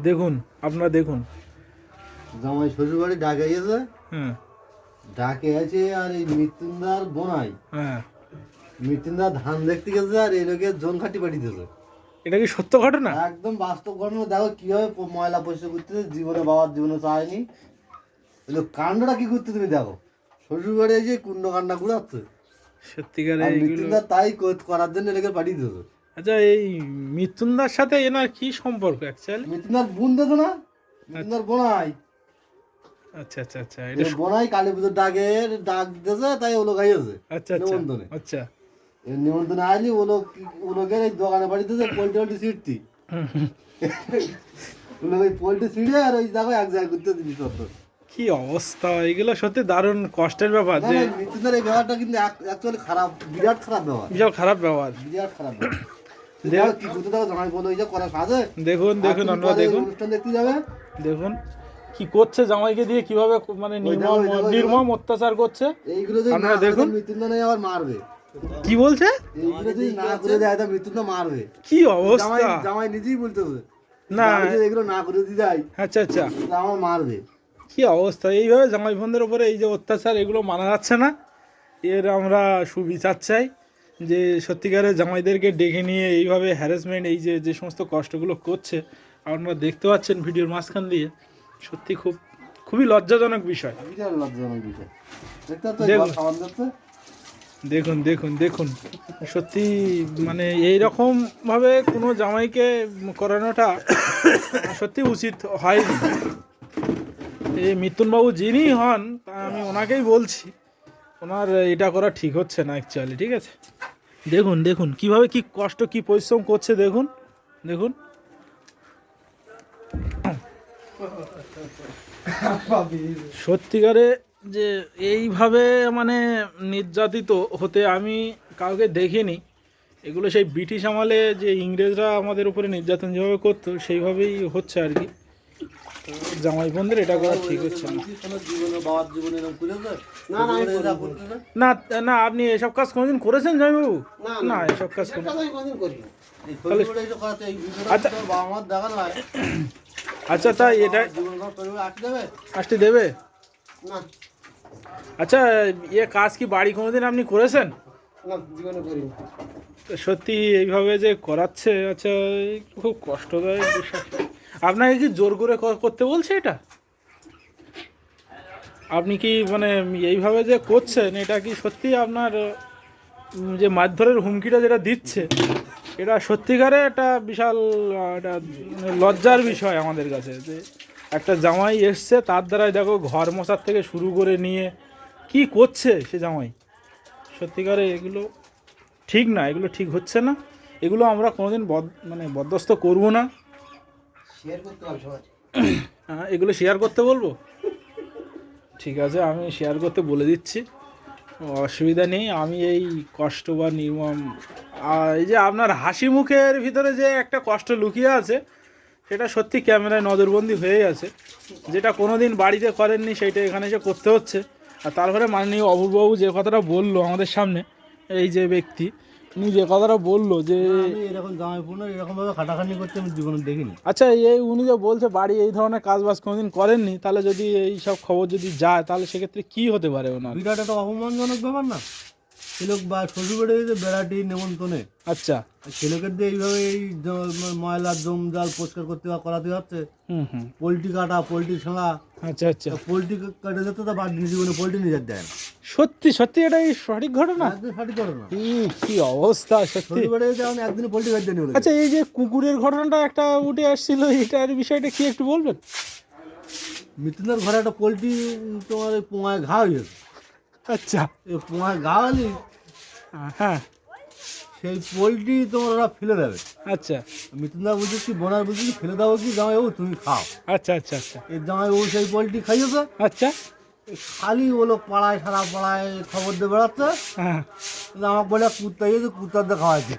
দেখুন, আপনারা দেখুন। জামাই শ্বশুর বাড়ি ডাকে গেছে, হ্যাঁ ডাকে আছে আর এই মৃত্যুঞ্জার বোনাই হ্যাঁ, মৃত্যুঞ্জার ধান দেখতে গেছে আর এই লোকের জন খাটি পাঠিয়েছে। এটা কি সত্য ঘটনা? একদম বাস্তব ঘটনা। দেখো কিভাবে ময়লা পরিষ্কার করতেছে, জীবনে বাবার জীবনে চায়নি। এগুলো কাণ্ডটা কি করতে তুমি দেখো, শ্বশুর বাড়ি এসে কুণ্ড কান্না ঘুরাচ্ছে সত্যিকারে আর এইগুলো। মৃত্যুঞ্জার তাই করার জন্য এলাকে পাঠিয়ে দিয়েছে। আচ্ছা, এই মিথুনদার সাথে এনার কি সম্পর্ক অ্যাকচুয়ালি? মৃত্যুঞ্জার বোন দেখো না, মৃত্যুঞ্জার বোনাই। আচ্ছা আচ্ছা আচ্ছা, এটা বোনাই কালী পুজোর ডাক দিয়েছে, তাই ওলো খাইয়েছে আচ্ছা আচ্ছা নিমন্ত্রণে। আচ্ছা। নিমন্ত্রণে আইলি ওলোকের এই দোকানে বাড়িতে পোল্ট্রি ছিটতি, ওই পোল্ট্রি ছিঁড়ে আর ওই দেখো এক জায়গায় ঘুরতে দিবি তত। কি অবস্থা, এগুলো সত্যি দারুণ কষ্টের ব্যাপার। যে মৃত্যুদের এই ব্যবহারটা কিন্তু অ্যাকচুয়ালি খারাপ, বিরাট খারাপ ব্যবহার, বিশাল খারাপ ব্যবহার। বিরাট খারাপ ব্যবহার। দেখো কি করতে দেখো, জামাই বলো ওই যে করা কাজে। দেখুন দেখুন, আমরা দেখুন অনুষ্ঠান দেখতে যাবে, দেখুন কি করছে জামাইকে দিয়ে, কিভাবে মানে নির্মম অত্যাচার করছে। এইগুলো যদি আপনারা দেখুন। মৃত্যুঞ্জয় নেই আবার মারবে। কি বলছে? এইগুলো যদি না করে দেয় তা মৃত্যুঞ্জয় মারবে। কি অবস্থা! জামাই নিজেই বলতে হবে না, এগুলো না করে দিয়ে যায় আচ্ছা আচ্ছা, আমার মারবে। কি অবস্থা! এইভাবে জামাই বোনদের উপরে এই যে অত্যাচার, এগুলো মানা যাচ্ছে না। এর আমরা সুবিচার চাই, যে সত্যিকারের জামাইদেরকে ডেকে নিয়ে এইভাবে হ্যারাসমেন্ট, এই যে যে সমস্ত কষ্টগুলো করছে আপনারা দেখতে পাচ্ছেন ভিডিওর মাঝখান দিয়ে, সত্যি খুবই লজ্জাজনক বিষয়। বিরাট লজ্জাজনক বিষয়। দেখতে তো দেখুন। খাবার যাচ্ছে। দেখুন দেখুন দেখুন, সত্যি মানে এইরকম ভাবে কোনো জামাইকে করানোটা সত্যি উচিত হয়নি। এই মিথুনবাবু যিনি হন, তা আমি ওনাকেই বলছি, ওনার এটা করা ঠিক হচ্ছে না অ্যাকচুয়ালি। ঠিক আছে, দেখুন দেখুন কিভাবে কি কষ্ট, কি পরিশ্রম করছে, দেখুন দেখুন। সত্যিকারে যে এইভাবে মানে নির্যাতিত হতে আমি কাউকে দেখিনি। এগুলো সেই ব্রিটিশ আমলে যে ইংরেজরা আমাদের উপরে নির্যাতন যেভাবে করতো সেইভাবেই হচ্ছে আর কি। তো জামাই বোনদের এটা করা ঠিক হচ্ছে না। বাবার জীবনে এরকম করেছে? না না, আপনি এসব কাজ কোনোদিন করেছেন জামাইবাবু? না, এসব কাজ আচ্ছা আচ্ছা, তাই এটা আসতে দেবে? আচ্ছা, কাজ কি বাড়ি কোনোদিন আপনি করেছেন? তো সত্যি এইভাবে যে করাচ্ছে, আচ্ছা খুব কষ্টদায়ক বিষয়। আপনাকে কি জোর করে করতে বলছে এটা? আপনি কি মানে এইভাবে যে করছেন, এটা কি সত্যি আপনার যে মারধরের হুমকিটা যেটা দিচ্ছে, এটা সত্যিকারে একটা বিশাল একটা লজ্জার বিষয় আমাদের কাছে, যে একটা জামাই এসছে, তার দ্বারাই দেখো ঘর মশার থেকে শুরু করে নিয়ে কি করছে সে জামাই। সত্যিকারে এগুলো ঠিক না, এগুলো ঠিক হচ্ছে না। এগুলো আমরা কোনোদিন মানে বরদাস্ত করব না। হ্যাঁ, এগুলো শেয়ার করতে বলবো? ঠিক আছে, আমি শেয়ার করতে বলে দিচ্ছি, অসুবিধা নেই। আমি এই কষ্ট বা নির্মম, এই যে আপনার হাসি মুখের ভিতরে যে একটা কষ্ট লুকিয়ে আছে, সেটা সত্যি ক্যামেরায় নজরবন্দি হয়ে গেছে। যেটা কোনো দিন বাড়িতে করেননি, সেইটা এখানে এসে করতে হচ্ছে। আর তারপরে মাননীয় অপূর্ববাবু যে কথাটা বললো আমাদের সামনে, এই যে ব্যক্তি, উনি যে কথাটা বললো যে আমি এরকম জামাই বোন এরকম ভাবে খাটাখাটনি করতে আমি জীবনে দেখিনি। আচ্ছা, উনি যে বলছে বাড়ি এই ধরনের কাজ বাজ কোনোদিন করেননি, তাহলে যদি এই সব খবর যদি যায়, তাহলে সেক্ষেত্রে কি হতে পারে ওনার? বিরাট একটা অপমানজনক ব্যাপার না? ছেলেক বা শ্বশুরবাড়ি বেড়াটি নেমন্তনে, আচ্ছা, ছেলেকে দিয়ে এইভাবে এই ময়লা জঞ্জাল পরিষ্কার করতে বা করাতে হচ্ছে। হুম, পোলট্রি কাটা, পোলট্রি ছাড়া, আচ্ছা আচ্ছা, পোলট্রি কাটে যেতে তা বাড়ি জীবনে পোলট্রি নিজের দেয় না। সত্যি সত্যি এটাই সঠিক ঘটনা? একদম সঠিক করে না। কি অবস্থা সত্যি! শ্বশুরবাড়ি যেমন একদিনে পোলট্রি কাটতে নিয়ে। আচ্ছা, এই যে কুকুরের ঘটনাটা একটা উঠে আসছিল, এটার বিষয়টা কি একটু বলবেন? মৃত্যুদের ঘরে একটা পোলট্রি তোমার ওই পোঙায় ঘা হয়েছে। আচ্ছা, এই পোঙায় ঘা হলে হ্যাঁ, সেই পোলট্রি তোমার ওরা ফেলে দেবে। আচ্ছা মৃত্যুদা বলছে কি, বোনার বলছে কি ফেলে দাও কি জামাই বাবু তুমি খাও। আচ্ছা আচ্ছা আচ্ছা এই জামাই বাবু সেই পোলট্রি খাইয়েছে। আচ্ছা, খালি ও লোক পাড়ায়, সারা পাড়ায় খবর দিয়ে বেড়াচ্ছে। হ্যাঁ, আমাকে বলে কুত্তা ইয়েছে, কুত্তার দিয়ে খাওয়াইছে।